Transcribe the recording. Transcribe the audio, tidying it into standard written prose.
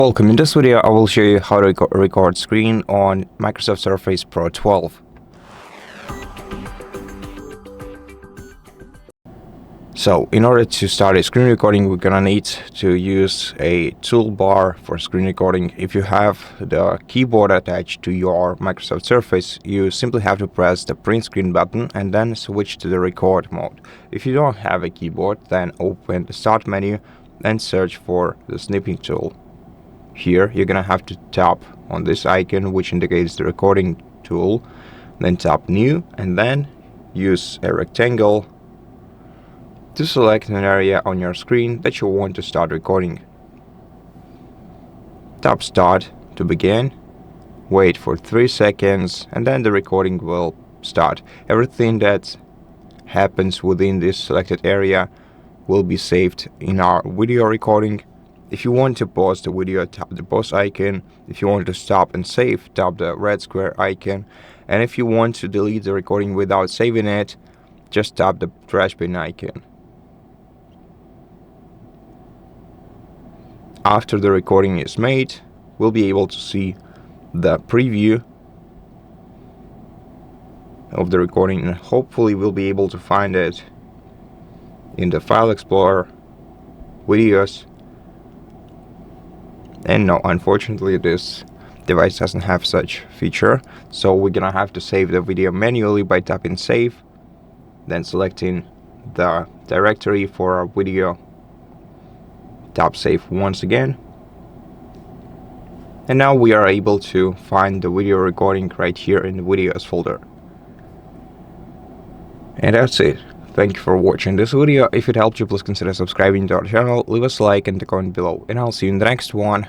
Welcome. In this video I will show you how to record screen on Microsoft Surface Pro 12. So in order to start a screen recording, we're gonna need to use a toolbar for screen recording. If you have the keyboard attached to your Microsoft Surface, you simply have to press the print screen button and then switch to the record mode. If you don't have a keyboard, then open the start menu and search for the Snipping Tool. Here you're gonna have to tap on this icon which indicates the recording tool, then tap new and then use a rectangle to select an area on your screen that you want to start recording. Tap start to begin, wait for 3 seconds and then the recording will start. Everything that happens within this selected area will be saved in our video recording. If you want to pause the video, tap the pause icon. If you want to stop and save, tap the red square icon. And if you want to delete the recording without saving it, just tap the trash bin icon. After the recording is made, we'll be able to see the preview of the recording, and hopefully we'll be able to find it in the File Explorer, Videos. And no, unfortunately this device doesn't have such feature, so we're gonna have to save the video manually by tapping save, then selecting the directory for our video, tap save once again, and now we are able to find the video recording right here in the videos folder. And that's it. Thank you for watching this video. If it helped you, please consider subscribing to our channel, leave us a like and a comment below, and I'll see you in the next one.